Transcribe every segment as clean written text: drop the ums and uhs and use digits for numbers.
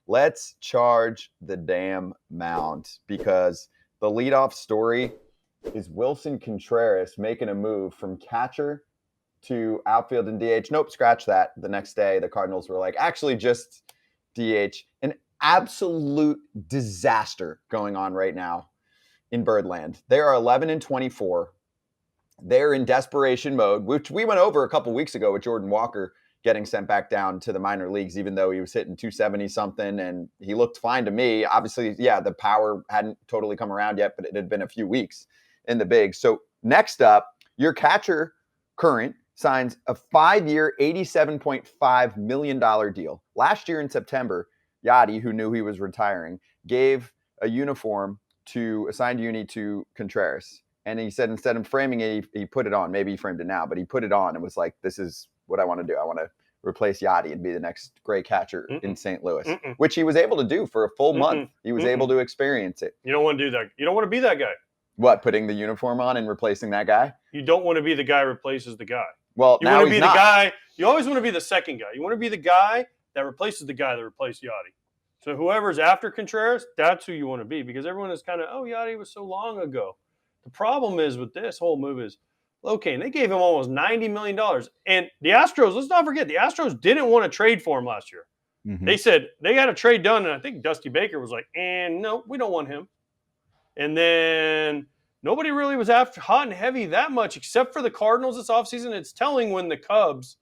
let's charge the damn mound, because the leadoff story is Wilson Contreras making a move from catcher to outfield and DH. Nope, scratch that. The next day, the Cardinals were like, actually, just DH. An absolute disaster going on right now in Birdland. They are 11-24. They're in desperation mode, which we went over a couple weeks ago with Jordan Walker getting sent back down to the minor leagues, even though he was hitting 270 something and he looked fine to me. Obviously, yeah, the power hadn't totally come around yet, but it had been a few weeks in the big. So next up, your catcher current signs a 5-year, $87.5 million deal. Last year in September, Yachty, who knew he was retiring, gave a signed uni to Contreras. And he said instead of framing it, he put it on. Maybe he framed it now, but he put it on and was like, this is what I want to do. I want to replace Yachty and be the next great catcher in St. Louis, which he was able to do for a full month. He was able to experience it. You don't want to do that. You don't want to be that guy. What, putting the uniform on and replacing that guy? You don't want to be the guy who replaces the guy. Well, you want to be the guy. You always want to be the second guy. You want to be the guy that replaces the guy that replaced Yachty. So whoever's after Contreras, that's who you want to be, because everyone is kind of, oh, Yachty was so long ago. The problem is with this whole move is LoCain. They gave him almost $90 million. And the Astros, let's not forget, the Astros didn't want to trade for him last year. They said they got a trade done, and I think Dusty Baker was like, no, we don't want him. And then nobody really was after hot and heavy that much except for the Cardinals this offseason. It's telling when the Cubs,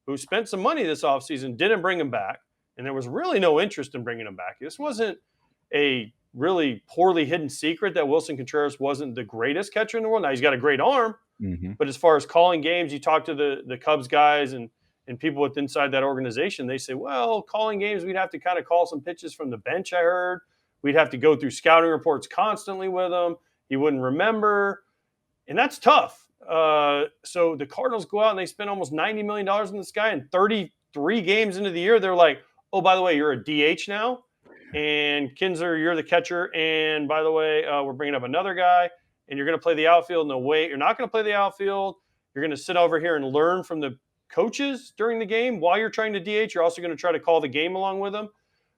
who spent some money this offseason, didn't bring him back. And there was really no interest in bringing him back. This wasn't a really poorly hidden secret that Willson Contreras wasn't the greatest catcher in the world. Now, he's got a great arm. But as far as calling games, you talk to the Cubs guys and people with inside that organization, they say, well, calling games, we'd have to kind of call some pitches from the bench, I heard. We'd have to go through scouting reports constantly with him. He wouldn't remember. And that's tough. So the Cardinals go out and they spend almost $90 million on this guy, and 33 games into the year, they're like, oh, by the way, you're a DH now. And Kinsler, you're the catcher. And by the way, we're bringing up another guy, and you're going to play the outfield. No, wait, you're not going to play the outfield. You're going to sit over here and learn from the coaches during the game while you're trying to DH. You're also going to try to call the game along with them.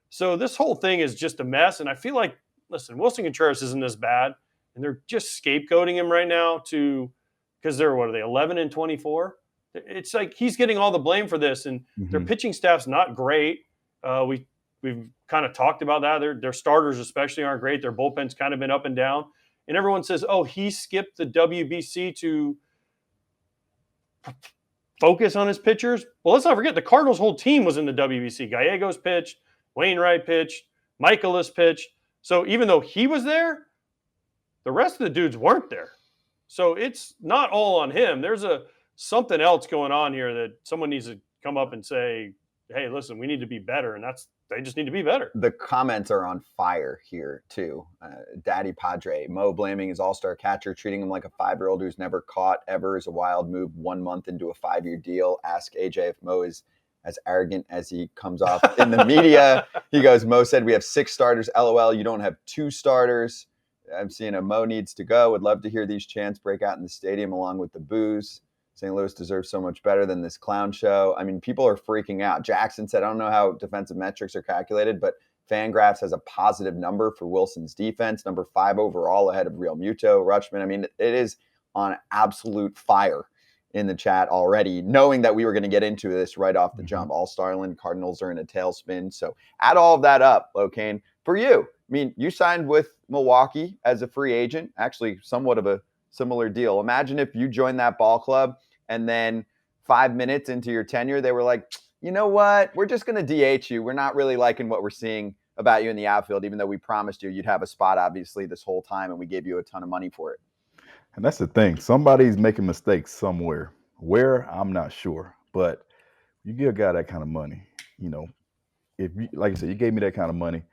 So this whole thing is just a mess. And I feel like, listen, Willson Contreras isn't this bad, and they're just scapegoating him right now because they're, 11-24? It's like he's getting all the blame for this, and their pitching staff's not great. We've kind of talked about that. Their starters especially aren't great. Their bullpen's kind of been up and down. And everyone says, oh, he skipped the WBC to focus on his pitchers. Well, let's not forget, the Cardinals' whole team was in the WBC. Gallegos pitched, Wainwright pitched, Michaelis pitched. So even though he was there, the rest of the dudes weren't there. So it's not all on him. There's something else going on here that someone needs to come up and say, hey, listen, we need to be better. And they just need to be better. The comments are on fire here, too. Daddy Padre, Mo blaming his all-star catcher, treating him like a 5-year-old who's never caught ever is a wild move 1 month into a 5-year deal. Ask AJ if Mo is as arrogant as he comes off in the media. He goes, Mo said we have 6 starters. LOL, you don't have 2 starters. I'm seeing a Mo needs to go. Would love to hear these chants break out in the stadium along with the boos. St. Louis deserves so much better than this clown show. I mean, people are freaking out. Jackson said, I don't know how defensive metrics are calculated, but Fangraphs has a positive number for Wilson's defense, number 5 overall ahead of Real Muto, Rutschman. I mean, it is on absolute fire in the chat already, knowing that we were going to get into this right off the jump. All Starland Cardinals are in a tailspin. So add all of that up, LoCain, for you. I mean, you signed with Milwaukee as a free agent, actually somewhat of a similar deal. Imagine if you joined that ball club and then 5 minutes into your tenure, they were like, you know what? We're just going to DH you. We're not really liking what we're seeing about you in the outfield, even though we promised you'd have a spot, obviously, this whole time, and we gave you a ton of money for it. And that's the thing. Somebody's making mistakes somewhere. Where, I'm not sure. But you give a guy that kind of money, if you, like I said, you gave me that kind of money,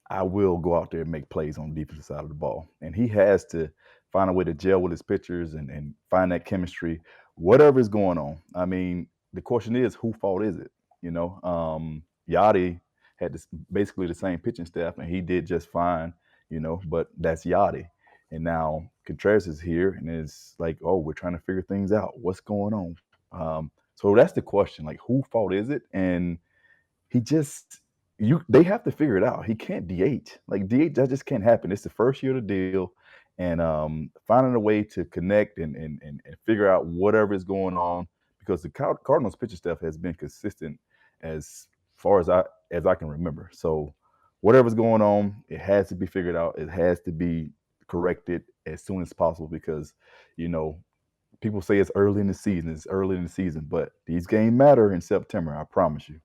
I will go out there and make plays on the defensive side of the ball. And he has to find a way to gel with his pitchers and find that chemistry, whatever is going on. I mean, the question is, whose fault is it? Yachty had basically the same pitching staff, and he did just fine, but that's Yachty. And now Contreras is here, and it's like, oh, we're trying to figure things out. What's going on? So that's the question, like, whose fault is it? And he just they have to figure it out. He can't DH. Like DH, that just can't happen. It's the first year of the deal, and finding a way to connect and figure out whatever is going on, because the Cardinals pitching staff has been consistent as far as I can remember. So whatever's going on, it has to be figured out. It has to be corrected as soon as possible, because people say it's early in the season. It's early in the season, but these games matter in September. I promise you.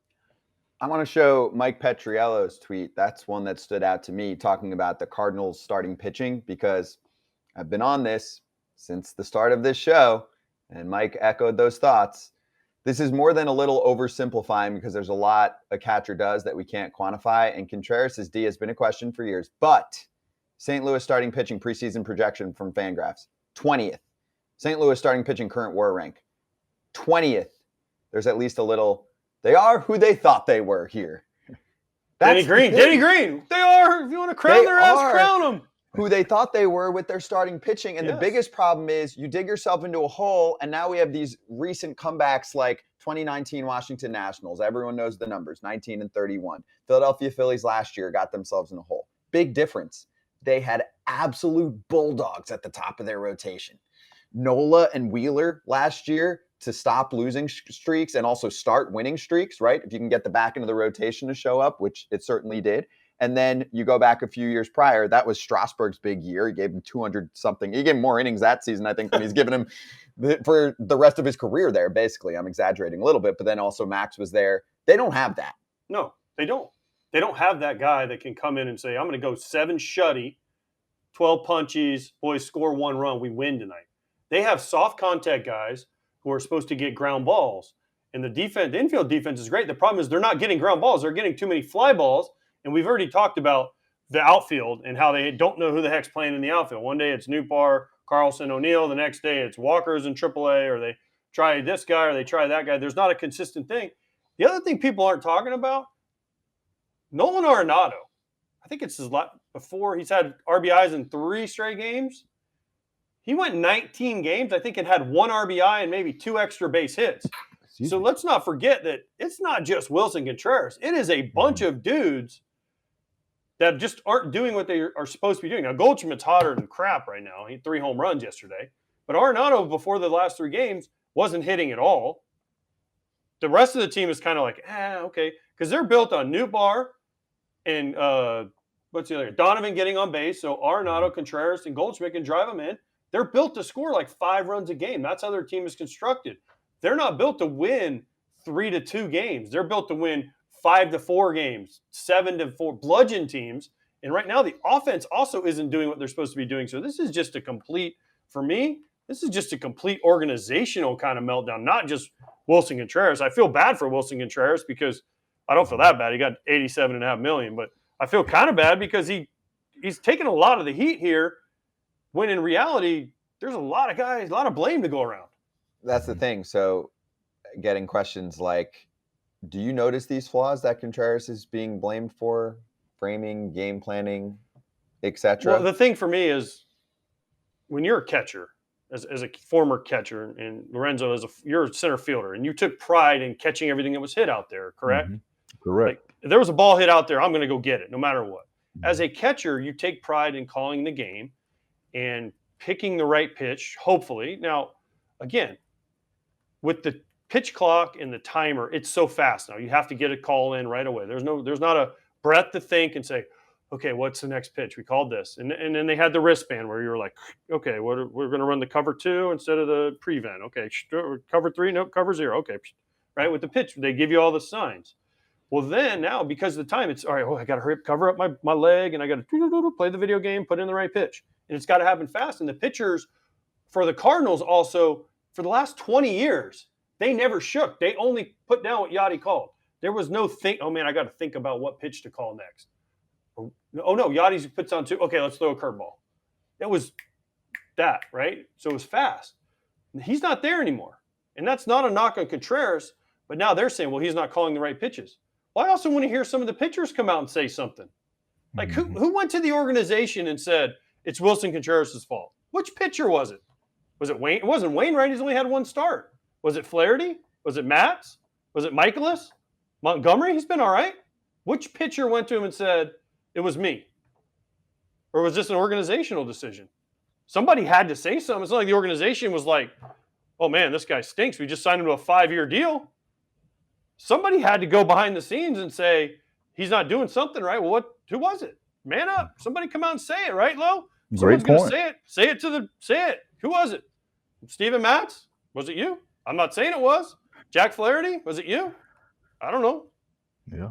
I want to show Mike Petriello's tweet. That's one that stood out to me, talking about the Cardinals starting pitching, because I've been on this since the start of this show, and Mike echoed those thoughts. This is more than a little oversimplifying, because there's a lot a catcher does that we can't quantify, and Contreras' D has been a question for years. But St. Louis starting pitching preseason projection from Fangraphs, 20th. St. Louis starting pitching current WAR rank, 20th. There's at least a little, they are who they thought they were here. Denny Green. They are. If you want to crown their ass, crown them. Who they thought they were with their starting pitching. And the biggest problem is you dig yourself into a hole, and now we have these recent comebacks like 2019 Washington Nationals. Everyone knows the numbers, 19-31. Philadelphia Phillies last year got themselves in a hole. Big difference. They had absolute bulldogs at the top of their rotation. Nola and Wheeler last year to stop losing streaks and also start winning streaks, right? If you can get the back end of the rotation to show up, which it certainly did. And then you go back a few years prior, that was Strasburg's big year. He gave him 200-something. He gave him more innings that season, I think, than he's given him for the rest of his career there, basically. I'm exaggerating a little bit, but then also Max was there. They don't have that. No, they don't. They don't have that guy that can come in and say, I'm going to go 7 shutty, 12 punchies, boys, score 1 run, we win tonight. They have soft contact guys who are supposed to get ground balls. And the infield defense is great. The problem is they're not getting ground balls. They're getting too many fly balls. And we've already talked about the outfield and how they don't know who the heck's playing in the outfield. One day it's Newbar, Carlson, O'Neill. The next day it's Walker's in AAA, or they try this guy or they try that guy. There's not a consistent thing. The other thing people aren't talking about, Nolan Arenado. I think it's his before he's had RBIs in 3 straight games. He went 19 games, I think, and had 1 RBI and maybe 2 extra base hits. So let's not forget that it's not just Willson Contreras. It is a bunch of dudes that just aren't doing what they are supposed to be doing. Now, Goldschmidt's hotter than crap right now. He had 3 home runs yesterday. But Arenado, before the last 3 games, wasn't hitting at all. The rest of the team is kind of like, okay. Because they're built on Newbar and what's the other? Donovan getting on base. So Arenado, Contreras, and Goldschmidt can drive them in. They're built to score like 5 runs a game. That's how their team is constructed. They're not built to win 3-2 games. They're built to win 5-4 games, 7-4 bludgeon teams. And right now the offense also isn't doing what they're supposed to be doing. So this is just a complete, for me, this is just a complete organizational kind of meltdown, not just Willson Contreras. I feel bad for Willson Contreras because I don't feel that bad. He got $87.5 million, but I feel kind of bad because he's taking a lot of the heat here, when in reality, there's a lot of guys, a lot of blame to go around. That's the thing. So getting questions like, do you notice these flaws that Contreras is being blamed for? Framing, game planning, etc. Well, the thing for me is when you're a catcher, as a former catcher, and Lorenzo, you're a center fielder, and you took pride in catching everything that was hit out there, correct? Mm-hmm. Correct. Like, if there was a ball hit out there, I'm going to go get it no matter what. As a catcher, you take pride in calling the game and picking the right pitch, hopefully. Now, again, with the pitch clock and the timer, it's so fast now. You have to get a call in right away. There's not a breath to think and say, okay, what's the next pitch? We called this. And then they had the wristband where you were like, okay, we're going to run the cover 2 instead of the prevent. Okay, cover 3, nope, cover 0. Okay, right? With the pitch, they give you all the signs. Well, then now, because of the time, it's all right, I got to hurry up, cover up my leg, and I got to play the video game, put in the right pitch. And it's got to happen fast. And the pitchers for the Cardinals also, for the last 20 years, they never shook. They only put down what Yachty called. There was no oh, man, I got to think about what pitch to call next. Oh, no, Yachty puts on 2. Okay, let's throw a curveball. It was that, right? So it was fast. He's not there anymore. And that's not a knock on Contreras, but now they're saying, well, he's not calling the right pitches. Well, I also want to hear some of the pitchers come out and say something. Like, who went to the organization and said, it's Willson Contreras' fault? Which pitcher was it? Was it Wayne? It wasn't Wainwright. He's only had 1 start. Was it Flaherty? Was it Matz? Was it Michaelis? Montgomery? He's been all right. Which pitcher went to him and said, it was me? Or was this an organizational decision? Somebody had to say something. It's not like the organization was like, oh man, this guy stinks. We just signed him to a 5-year deal. Somebody had to go behind the scenes and say, he's not doing something right. Well, who was it? Man up. Somebody come out and say it, right, Lo? Great Someone's going to point. say it. Say it. Who was it? Steven Matz? Was it you? I'm not saying it was. Jack Flaherty? Was it you? I don't know. Yeah.